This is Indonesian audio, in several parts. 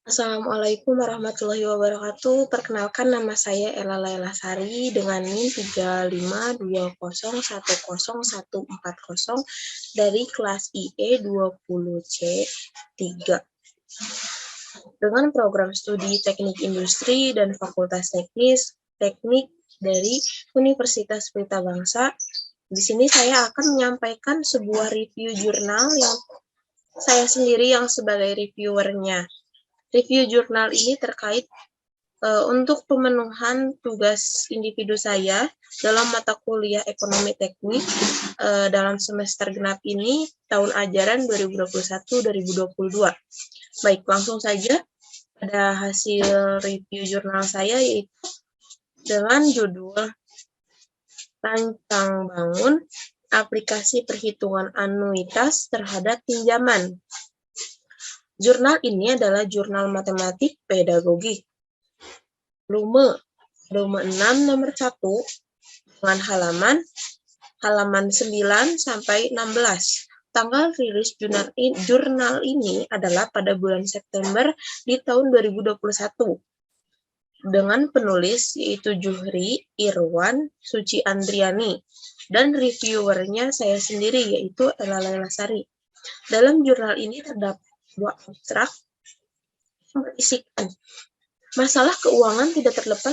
Assalamualaikum warahmatullahi wabarakatuh. Perkenalkan nama saya Ella Laila Sari dengan NIM 3520101040 dari kelas IE 20C 3. Dengan program studi Teknik Industri dan Fakultas Teknik dari Universitas Pelita Bangsa. Di sini saya akan menyampaikan sebuah review jurnal yang saya sendiri yang sebagai reviewernya. Review jurnal ini terkait untuk pemenuhan tugas individu saya dalam mata kuliah ekonomi teknik dalam semester genap ini tahun ajaran 2021-2022. Baik, langsung saja pada hasil review jurnal saya, yaitu dengan judul Rancang Bangun Aplikasi Perhitungan Anuitas Terhadap Pinjaman. Jurnal ini adalah jurnal matematik pedagogik. Volume 6 nomor 1 dengan halaman 9 sampai 16. Tanggal rilis jurnal ini adalah pada bulan September di tahun 2021. Dengan penulis yaitu Juhri Irwan Suci Andriani dan reviewernya saya sendiri yaitu Ella Laila Sari. Dalam jurnal ini terdapat dua abstrak yang berisikan masalah keuangan tidak terlepas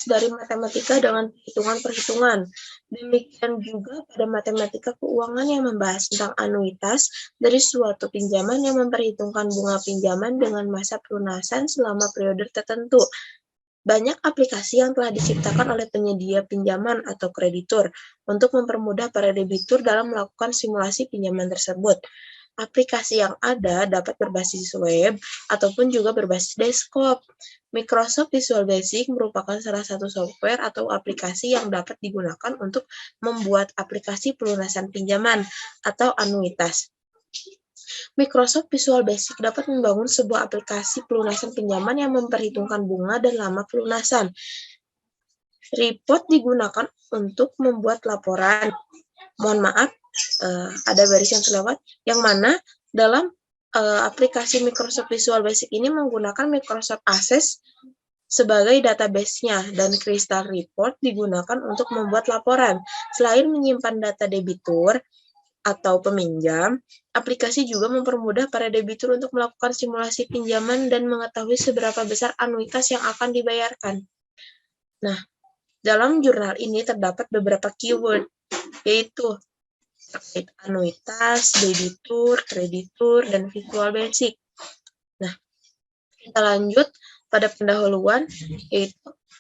dari matematika dengan perhitungan-perhitungan. Demikian juga pada matematika keuangan yang membahas tentang anuitas dari suatu pinjaman yang memperhitungkan bunga pinjaman dengan masa pelunasan selama periode tertentu. Banyak aplikasi yang telah diciptakan oleh penyedia pinjaman atau kreditur untuk mempermudah para debitur dalam melakukan simulasi pinjaman tersebut. Aplikasi yang ada dapat berbasis web ataupun juga berbasis desktop. Microsoft Visual Basic merupakan salah satu software atau aplikasi yang dapat digunakan untuk membuat aplikasi pelunasan pinjaman atau anuitas. Microsoft Visual Basic dapat membangun sebuah aplikasi pelunasan pinjaman yang memperhitungkan bunga dan lama pelunasan. Report digunakan untuk membuat laporan. Mohon maaf, ada baris yang terlewat, yang mana dalam aplikasi Microsoft Visual Basic ini menggunakan Microsoft Access sebagai database-nya, dan Crystal Report digunakan untuk membuat laporan. Selain menyimpan data debitur atau peminjam, aplikasi juga mempermudah para debitur untuk melakukan simulasi pinjaman dan mengetahui seberapa besar anuitas yang akan dibayarkan. Nah, dalam jurnal ini terdapat beberapa keyword, yaitu terkait anuitas, debitur, kreditur, dan Visual Basic. Nah, kita lanjut pada pendahuluan, yaitu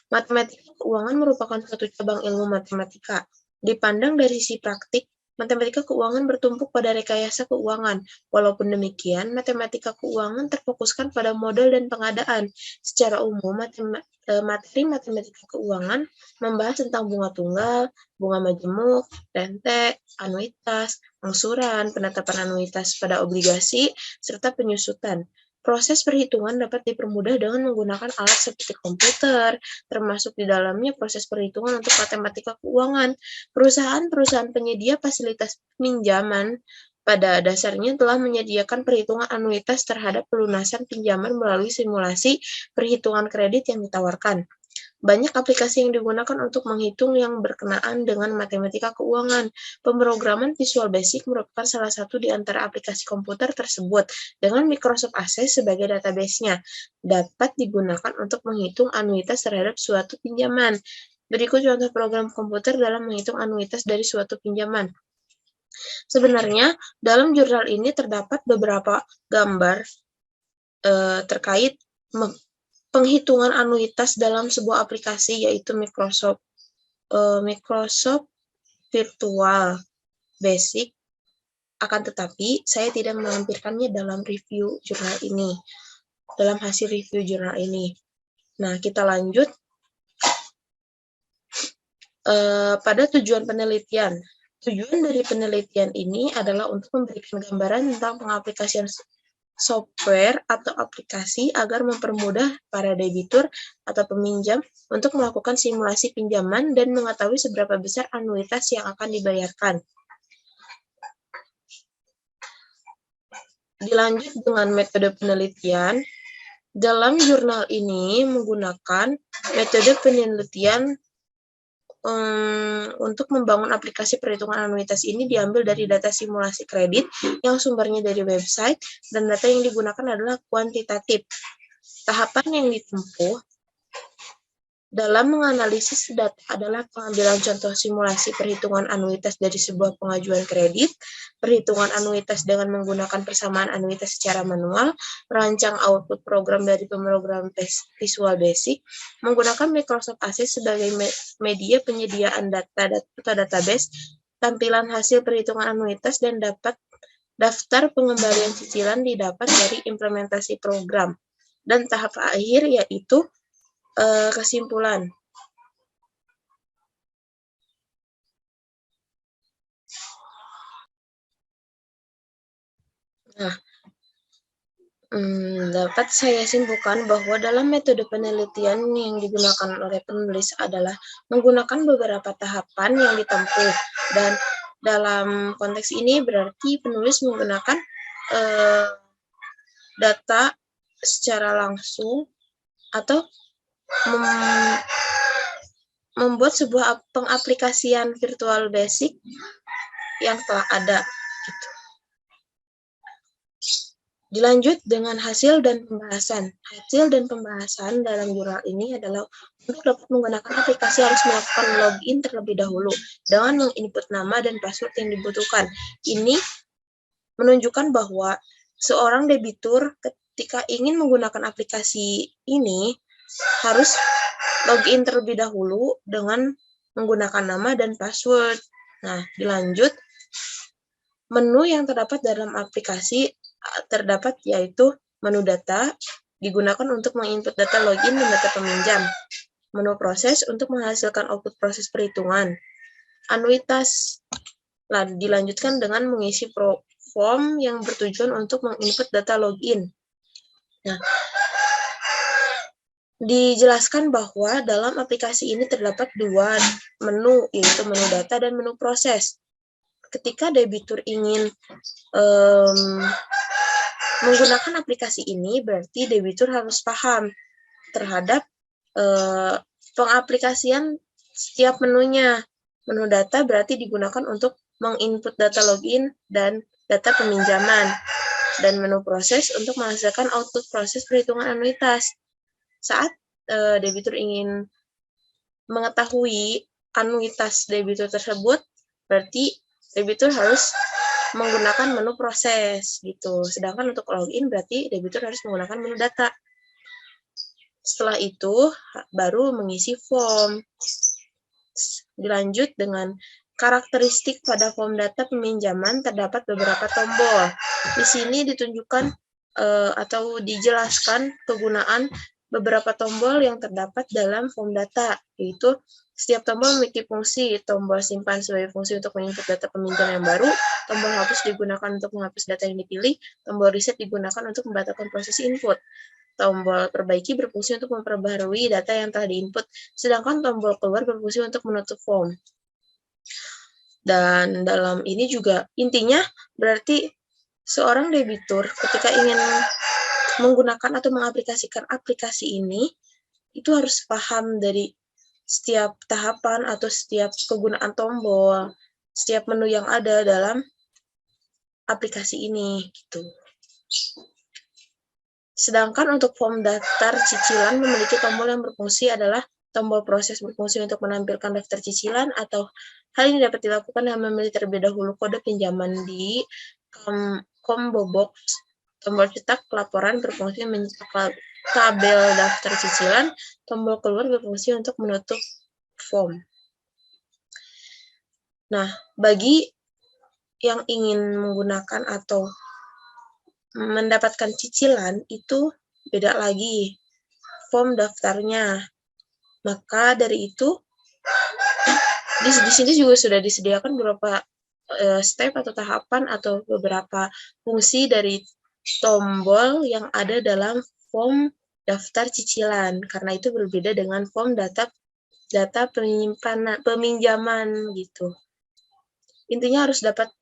matematika keuangan merupakan suatu cabang ilmu matematika. Dipandang dari sisi praktik, matematika keuangan bertumpu pada rekayasa keuangan. Walaupun demikian, matematika keuangan terfokuskan pada model dan pengadaan. Secara umum, materi matematika keuangan membahas tentang bunga tunggal, bunga majemuk, rente, anuitas, angsuran, penetapan anuitas pada obligasi, serta penyusutan. Proses perhitungan dapat dipermudah dengan menggunakan alat seperti komputer, termasuk di dalamnya proses perhitungan untuk matematika keuangan. Perusahaan-perusahaan penyedia fasilitas pinjaman pada dasarnya telah menyediakan perhitungan anuitas terhadap pelunasan pinjaman melalui simulasi perhitungan kredit yang ditawarkan. Banyak aplikasi yang digunakan untuk menghitung yang berkenaan dengan matematika keuangan. Pemrograman Visual Basic merupakan salah satu di antara aplikasi komputer tersebut, dengan Microsoft Access sebagai database-nya. Dapat digunakan untuk menghitung anuitas terhadap suatu pinjaman. Berikut contoh program komputer dalam menghitung anuitas dari suatu pinjaman. Sebenarnya, dalam jurnal ini terdapat beberapa gambar terkait penghitungan anuitas dalam sebuah aplikasi, yaitu Microsoft Virtual Basic. Akan tetapi, saya tidak melampirkannya dalam review jurnal ini, dalam hasil review jurnal ini. Nah, kita lanjut pada tujuan penelitian. Tujuan dari penelitian ini adalah untuk memberikan gambaran tentang pengaplikasian software atau aplikasi agar mempermudah para debitur atau peminjam untuk melakukan simulasi pinjaman dan mengetahui seberapa besar anuitas yang akan dibayarkan. Dilanjut dengan metode penelitian. Dalam jurnal ini menggunakan metode penelitian untuk membangun aplikasi perhitungan anuitas ini diambil dari data simulasi kredit yang sumbernya dari website dan data yang digunakan adalah kuantitatif. Tahapan yang ditempuh dalam menganalisis data adalah pengambilan contoh simulasi perhitungan anuitas dari sebuah pengajuan kredit, perhitungan anuitas dengan menggunakan persamaan anuitas secara manual, merancang output program dari pemrograman Visual Basic, menggunakan Microsoft Access sebagai media penyediaan data atau database, tampilan hasil perhitungan anuitas, dan daftar pengembalian cicilan didapat dari implementasi program. Dan tahap akhir yaitu kesimpulan. Nah, dapat saya simpulkan bahwa dalam metode penelitian yang digunakan oleh penulis adalah menggunakan beberapa tahapan yang ditempuh, dan dalam konteks ini berarti penulis menggunakan data secara langsung atau membuat sebuah pengaplikasian Visual Basic yang telah ada. Gitu. Dilanjut dengan hasil dan pembahasan. Hasil dan pembahasan dalam jurnal ini adalah untuk dapat menggunakan aplikasi harus melakukan login terlebih dahulu dengan menginput nama dan password yang dibutuhkan. Ini menunjukkan bahwa seorang debitur ketika ingin menggunakan aplikasi ini harus login terlebih dahulu dengan menggunakan nama dan password. Nah, dilanjut, menu yang terdapat dalam aplikasi terdapat yaitu menu data, digunakan untuk menginput data login dan data peminjam. Menu proses untuk menghasilkan output proses perhitungan. Anuitas dilanjutkan dengan mengisi form yang bertujuan untuk menginput data login. Nah, dijelaskan bahwa dalam aplikasi ini terdapat dua menu, yaitu menu data dan menu proses. Ketika debitur ingin menggunakan aplikasi ini, berarti debitur harus paham terhadap pengaplikasian setiap menunya. Menu data berarti digunakan untuk menginput data login dan data peminjaman. Dan menu proses untuk menghasilkan output proses perhitungan anuitas. Saat debitur ingin mengetahui anuitas debitur tersebut, berarti debitur harus menggunakan menu proses gitu. Sedangkan untuk login berarti debitur harus menggunakan menu data. Setelah itu baru mengisi form. Dilanjut dengan karakteristik pada form data peminjaman, terdapat beberapa tombol. Di sini ditunjukkan atau dijelaskan kegunaan beberapa tombol yang terdapat dalam form data, yaitu setiap tombol memiliki fungsi. Tombol simpan sebagai fungsi untuk menginput data peminjam yang baru, tombol hapus digunakan untuk menghapus data yang dipilih, tombol reset digunakan untuk membatalkan proses input, tombol perbaiki berfungsi untuk memperbaharui data yang telah diinput, sedangkan tombol keluar berfungsi untuk menutup form. Dan dalam ini juga intinya berarti seorang debitur ketika ingin menggunakan atau mengaplikasikan aplikasi ini, itu harus paham dari setiap tahapan atau setiap kegunaan tombol, setiap menu yang ada dalam aplikasi ini, gitu. Sedangkan untuk form daftar cicilan memiliki tombol yang berfungsi adalah tombol proses berfungsi untuk menampilkan daftar cicilan, atau hal ini dapat dilakukan dengan memilih terlebih dahulu kode pinjaman di combo box. Tombol cetak laporan berfungsi mencetak tabel daftar cicilan. Tombol keluar berfungsi untuk menutup form. Nah, bagi yang ingin menggunakan atau mendapatkan cicilan itu beda lagi form daftarnya. Maka dari itu di sini juga sudah disediakan beberapa step atau tahapan atau beberapa fungsi dari tombol yang ada dalam form daftar cicilan. Karena itu berbeda dengan form data peminjaman gitu. Intinya harus dapat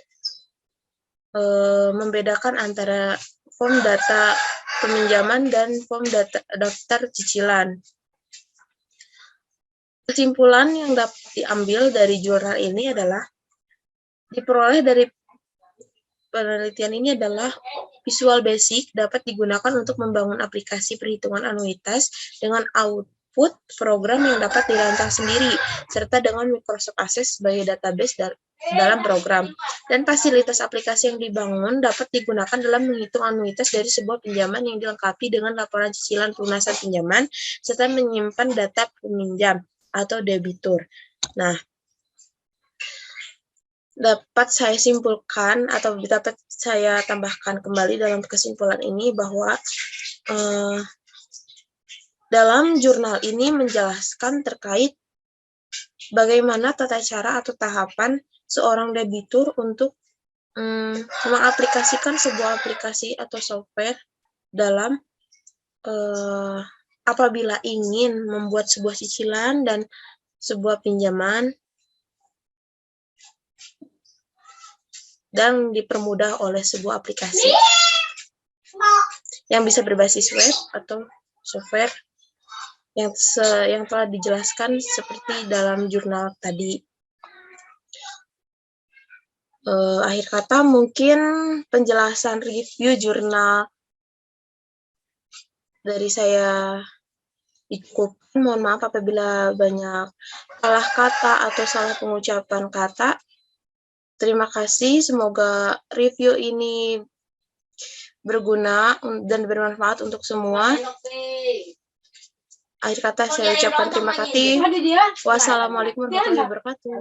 membedakan antara form data peminjaman dan form daftar cicilan. Kesimpulan yang dapat diambil dari jurnal ini adalah diperoleh dari penelitian ini adalah Visual Basic dapat digunakan untuk membangun aplikasi perhitungan anuitas dengan output program yang dapat dirancang sendiri, serta dengan Microsoft Access sebagai database dalam program. Dan fasilitas aplikasi yang dibangun dapat digunakan dalam menghitung anuitas dari sebuah pinjaman yang dilengkapi dengan laporan cicilan pelunasan pinjaman, serta menyimpan data peminjam atau debitur. Nah, dapat saya simpulkan atau dapat saya tambahkan kembali dalam kesimpulan ini bahwa dalam jurnal ini menjelaskan terkait bagaimana tata cara atau tahapan seorang debitur untuk mengaplikasikan sebuah aplikasi atau software dalam apabila ingin membuat sebuah cicilan dan sebuah pinjaman dan dipermudah oleh sebuah aplikasi yang bisa berbasis web atau software yang telah dijelaskan seperti dalam jurnal tadi. Akhir kata, mungkin penjelasan review jurnal dari saya cukup. Mohon maaf apabila banyak salah kata atau salah pengucapan kata. Terima kasih, semoga review ini berguna dan bermanfaat untuk semua. Akhir kata saya ucapkan terima kasih. Wassalamualaikum warahmatullahi wabarakatuh.